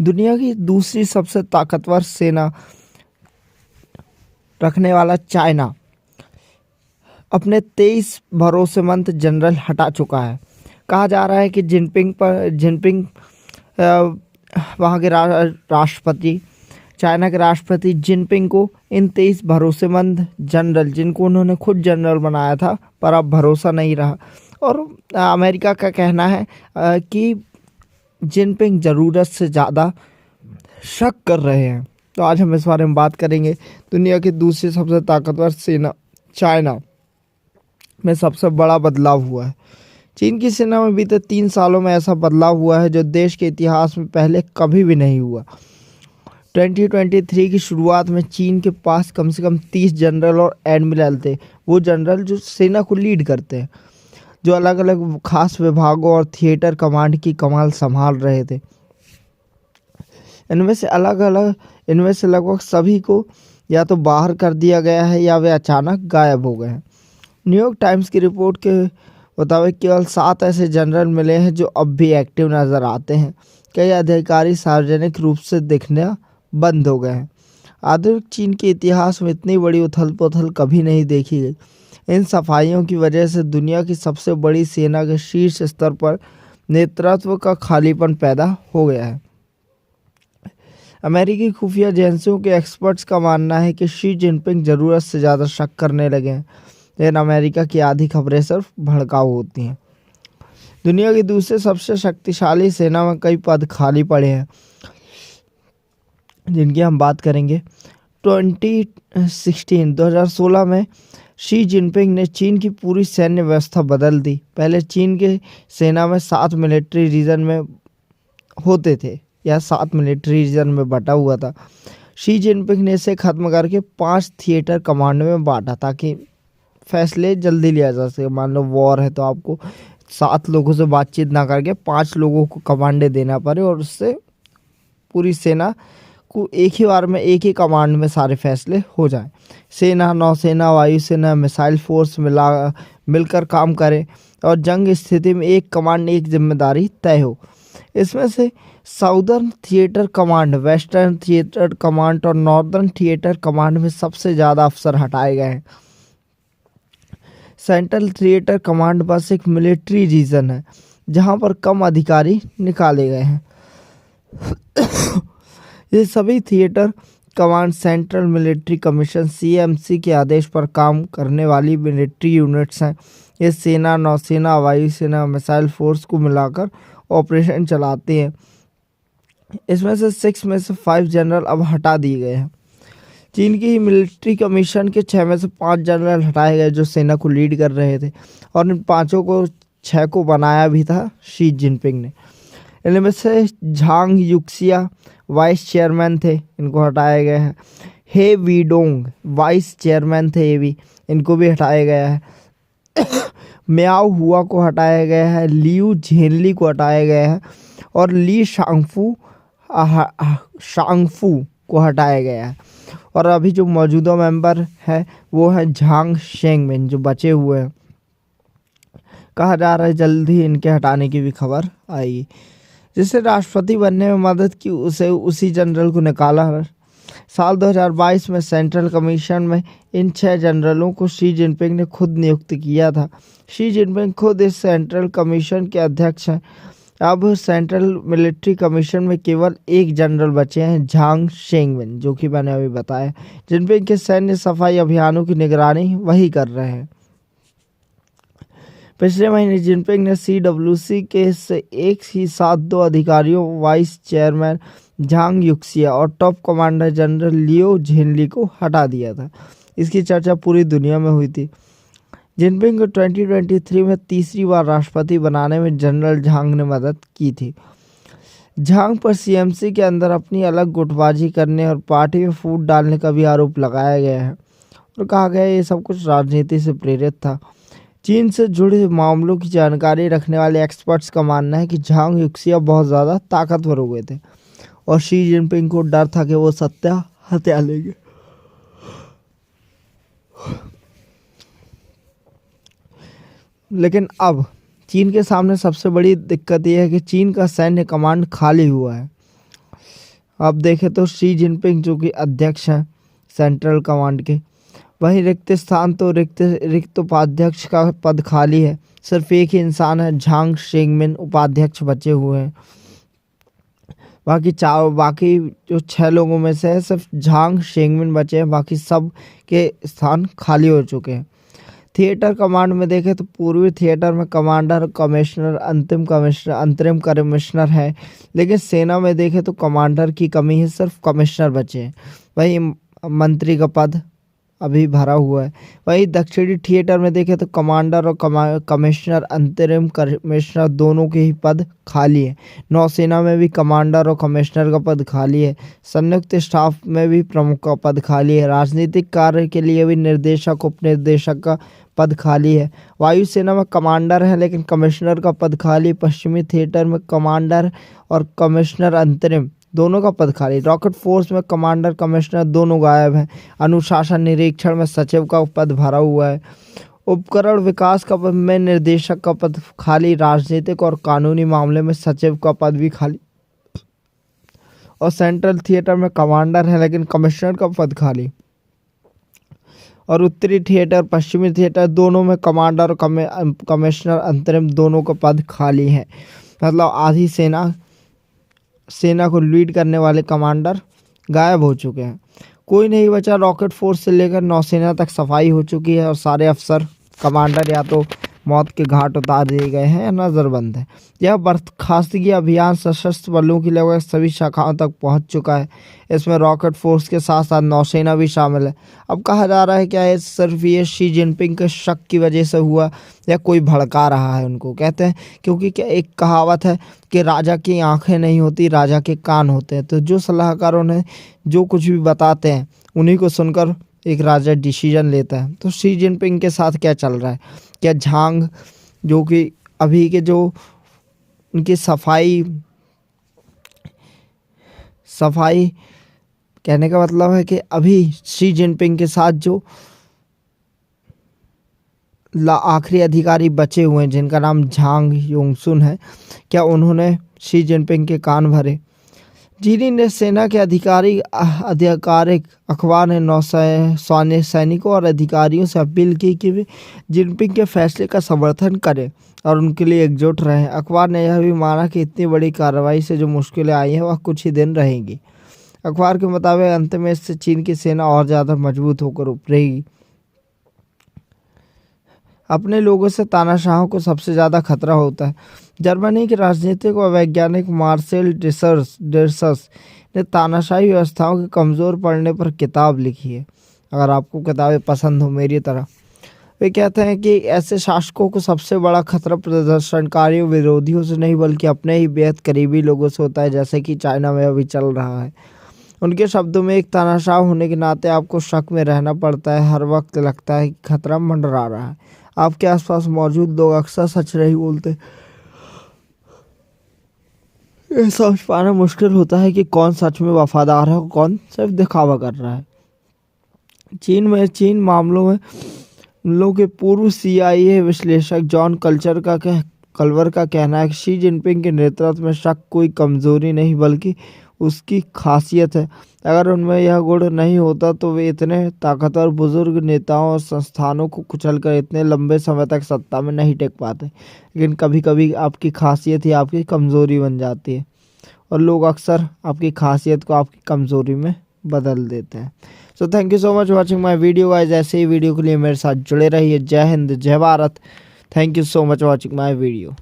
दुनिया की दूसरी सबसे ताकतवर सेना रखने वाला चाइना अपने 23 भरोसेमंद जनरल हटा चुका है। कहा जा रहा है कि जिनपिंग वहाँ के राष्ट्रपति चाइना के राष्ट्रपति जिनपिंग को इन 23 भरोसेमंद जनरल, जिनको उन्होंने खुद जनरल बनाया था, पर अब भरोसा नहीं रहा। और अमेरिका का कहना है कि जिनपिंग ज़रूरत से ज़्यादा शक कर रहे हैं। तो आज हम इस बारे में बात करेंगे। दुनिया की दूसरी सबसे ताकतवर सेना चाइना में सबसे बड़ा बदलाव हुआ है। चीन की सेना में बीते 3 सालों में ऐसा बदलाव हुआ है जो देश के इतिहास में पहले कभी भी नहीं हुआ। 2023 की शुरुआत में चीन के पास कम से कम 30 जनरल और एडमिरल थे। वो जनरल जो सेना को लीड करते हैं, जो अलग अलग खास विभागों और थिएटर कमांड की कमान संभाल रहे थे। इनमें से लगभग सभी को या तो बाहर कर दिया गया है या वे अचानक गायब हो गए हैं। न्यूयॉर्क टाइम्स की रिपोर्ट के मुताबिक केवल 7 ऐसे जनरल मिले हैं जो अब भी एक्टिव नजर आते हैं। कई अधिकारी सार्वजनिक रूप से दिखना बंद हो गए हैं। आधुनिक चीन के इतिहास में इतनी बड़ी उथल पुथल कभी नहीं देखी गई। इन सफाइयों की वजह से दुनिया की सबसे बड़ी सेना के शीर्ष स्तर पर नेतृत्व का खालीपन पैदा हो गया है। अमेरिकी खुफिया एजेंसियों के एक्सपर्ट्स का मानना है कि शी जिनपिंग ज़रूरत से ज़्यादा शक करने लगे हैं, लेकिन अमेरिका की आधी खबरें सिर्फ भड़काऊ होती हैं। दुनिया की दूसरे सबसे शक्तिशाली सेना में कई पद खाली पड़े हैं, जिनकी हम बात करेंगे। 2016 में शी जिनपिंग ने चीन की पूरी सैन्य व्यवस्था बदल दी। पहले चीन के सेना में 7 मिलिट्री रीजन में होते थे या 7 मिलिट्री रीजन में बटा हुआ था। शी जिनपिंग ने इसे खत्म करके 5 थिएटर कमांड में बांटा ताकि फैसले जल्दी लिया जा सके। मान लो वॉर है तो आपको 7 लोगों से बातचीत ना करके 5 लोगों को कमांडे देना पड़े और उससे पूरी सेना को एक ही बार में एक ही कमांड में सारे फैसले हो जाएं। सेना, नौसेना, वायुसेना, मिसाइल फोर्स मिलकर काम करें और जंग स्थिति में एक कमांड एक जिम्मेदारी तय हो। इसमें से southern theatre command, western theatre command और नॉर्दर्न थिएटर कमांड में सबसे ज़्यादा अफसर हटाए गए हैं। सेंट्रल थिएटर कमांड बस एक मिलिट्री रीजन है जहां पर कम अधिकारी निकाले गए हैं। ये सभी theatre command central military commission CMC के आदेश पर काम करने वाली मिलिट्री यूनिट्स हैं। ये सेना, नौसेना, वायुसेना, मिसाइल फोर्स को मिलाकर ऑपरेशन चलाते हैं। इसमें से 6 में से 5 जनरल अब हटा दिए गए हैं। चीन की मिलिट्री कमीशन के 6 में से 5 जनरल हटाए गए जो सेना को लीड कर रहे थे, और इन 6 को बनाया भी था शी जिनपिंग ने। इनमें से झांग युक्सिया वाइस चेयरमैन थे, इनको हटाया गया है। हे वीडोंग वाइस चेयरमैन थे, ये भी, इनको भी हटाया गया है। म्याओ हुआ को हटाया गया है, लियू झेनली को हटाया गया है और ली शांगफू को हटाया गया है। और अभी जो मौजूदा मेंबर है वो है झांग शेंगमिन, जो बचे हुए हैं। कहा जा रहा है जल्द ही इनके हटाने की भी खबर आएगी। जिससे राष्ट्रपति बनने में मदद की उसी जनरल को निकाला है। साल 2022 में सेंट्रल कमीशन में इन 6 जनरलों को शी जिनपिंग ने खुद नियुक्त किया था। शी जिनपिंग खुद इस सेंट्रल कमीशन के अध्यक्ष हैं। अब सेंट्रल मिलिट्री कमीशन में केवल एक जनरल बचे हैं, झांग शेंगमिन, जो कि मैंने अभी बताया। जिनपिंग के सैन्य सफाई अभियानों की निगरानी वही कर रहे हैं। पिछले महीने जिनपिंग ने CWC के एक ही साथ 2 अधिकारियों, वाइस चेयरमैन झांग युक्सिया और टॉप कमांडर जनरल लियो झेनली को हटा दिया था। इसकी चर्चा पूरी दुनिया में हुई थी। जिनपिंग को 2023 में तीसरी बार राष्ट्रपति बनाने में जनरल झांग ने मदद की थी। झांग पर CMC के अंदर अपनी अलग गुटबाजी करने और पार्टी में फूट डालने का भी आरोप लगाया गया है और कहा गया ये सब कुछ राजनीति से प्रेरित था। चीन से जुड़े मामलों की जानकारी रखने वाले एक्सपर्ट्स का मानना है कि झांग युक्सिया बहुत ज़्यादा ताकतवर हो गए थे और शी जिनपिंग को डर था कि वो सत्ता हत्या लेंगे। लेकिन अब चीन के सामने सबसे बड़ी दिक्कत यह है कि चीन का सैन्य कमांड खाली हुआ है। अब देखें तो शी जिनपिंग जो कि अध्यक्ष हैं सेंट्रल कमांड के, वहीं रिक्त स्थान तो रिक्त उपाध्यक्ष का पद खाली है। सिर्फ एक ही इंसान है, झांग शेंगमिन उपाध्यक्ष बचे हुए हैं। बाकी जो 6 लोगों में से है सिर्फ झांग शेंगमिन बचे हैं, बाकी सब के स्थान खाली हो चुके हैं। थिएटर कमांड में देखें तो पूर्वी थिएटर में कमांडर, कमिश्नर, अंतरिम कमिश्नर है, लेकिन सेना में देखें तो कमांडर की कमी है, सिर्फ कमिश्नर बचे हैं। वही मंत्री का पद अभी भरा हुआ है। वही दक्षिणी थिएटर में देखें तो कमांडर और कमिश्नर, अंतरिम कमिश्नर दोनों के ही पद खाली है। नौसेना में भी कमांडर और कमिश्नर का पद खाली है। संयुक्त स्टाफ में भी प्रमुख का पद खाली है। राजनीतिक कार्य के लिए भी निर्देशक, उपनिर्देशक का पद खाली है। वायुसेना में कमांडर है लेकिन कमिश्नर का पद खाली। पश्चिमी थिएटर में कमांडर और कमिश्नर अंतरिम दोनों का पद खाली। रॉकेट फोर्स में कमांडर, कमिश्नर दोनों गायब हैं। अनुशासन निरीक्षण में सचिव का पद भरा हुआ है। उपकरण विकास का पद में निर्देशक का पद खाली। राजनीतिक और कानूनी मामले में सचिव का पद भी खाली। और सेंट्रल थिएटर में कमांडर है लेकिन कमिश्नर का पद खाली। और उत्तरी थिएटर, पश्चिमी थिएटर दोनों में कमांडर और कमिश्नर अंतरिम दोनों का पद खाली है। मतलब आधी सेना को लीड करने वाले कमांडर गायब हो चुके हैं, कोई नहीं बचा। रॉकेट फोर्स से लेकर नौसेना तक सफाई हो चुकी है और सारे अफसर, कमांडर या तो मौत के घाट उतार दिए गए हैं या नज़रबंद है। यह बर्खास्तगी अभियान सशस्त्र बलों की लगभग सभी शाखाओं तक पहुंच चुका है। इसमें रॉकेट फोर्स के साथ साथ नौसेना भी शामिल है। अब कहा जा रहा है क्या ये सिर्फ ये शी जिनपिंग के शक की वजह से हुआ या कोई भड़का रहा है उनको। कहते हैं क्योंकि क्या एक कहावत है कि राजा की आंखें नहीं होती, राजा के कान होते हैं। तो जो सलाहकार उन्हें जो कुछ भी बताते हैं उन्हीं को सुनकर एक राजा डिसीजन लेता है। तो शी जिनपिंग के साथ क्या चल रहा है? क्या झांग जो कि अभी के जो उनकी सफाई कहने का मतलब है कि अभी शी जिनपिंग के साथ जो आखिरी अधिकारी बचे हुए हैं जिनका नाम झांग योंगसुन है, क्या उन्होंने शी जिनपिंग के कान भरे? चीनी ने सेना के आधिकारिक अखबार ने सैनिकों और अधिकारियों से अपील की कि वे जिनपिंग के फैसले का समर्थन करें और उनके लिए एकजुट रहें। अखबार ने यह भी माना कि इतनी बड़ी कार्रवाई से जो मुश्किलें आई हैं वह कुछ ही दिन रहेंगी। अखबार के मुताबिक अंत में इससे चीन की सेना और ज़्यादा मजबूत होकर उभरेगी। अपने लोगों से तानाशाहों को सबसे ज़्यादा खतरा होता है। जर्मनी के राजनीतिक और वैज्ञानिक मार्सेल डिसर्स ने तानाशाही व्यवस्थाओं के कमज़ोर पड़ने पर किताब लिखी है। अगर आपको किताबें पसंद हो मेरी तरह, वे कहते हैं कि ऐसे शासकों को सबसे बड़ा खतरा प्रदर्शनकारियों, विरोधियों से नहीं बल्कि अपने ही बेहद करीबी लोगों से होता है, जैसे कि चाइना में अभी चल रहा है। उनके शब्दों में एक तानाशाह होने के नाते आपको शक में रहना पड़ता है। हर वक्त लगता है कि खतरा मंडरा रहा है। आपके आसपास मौजूद लोग अक्सर सच नहीं बोलते। ये समझ पाना मुश्किल होता है कि कौन सच में वफादार है और कौन सिर्फ दिखावा कर रहा है। चीन मामलों में उन लोगों के पूर्व CIA विश्लेषक जॉन कल्वर का कहना है कि शी जिनपिंग के नेतृत्व में शक कोई कमजोरी नहीं बल्कि उसकी खासियत है। अगर उनमें यह गुण नहीं होता तो वे इतने ताकतवर बुजुर्ग नेताओं और संस्थानों को कुचलकर इतने लंबे समय तक सत्ता में नहीं टिक पाते। लेकिन कभी कभी आपकी खासियत ही आपकी कमज़ोरी बन जाती है और लोग अक्सर आपकी खासियत को आपकी कमज़ोरी में बदल देते हैं। So thank you so much watching my video guys. ऐसे ही वीडियो के लिए मेरे साथ जुड़े रहिए। जय हिंद, जय Bharat. Thank you so much watching my video.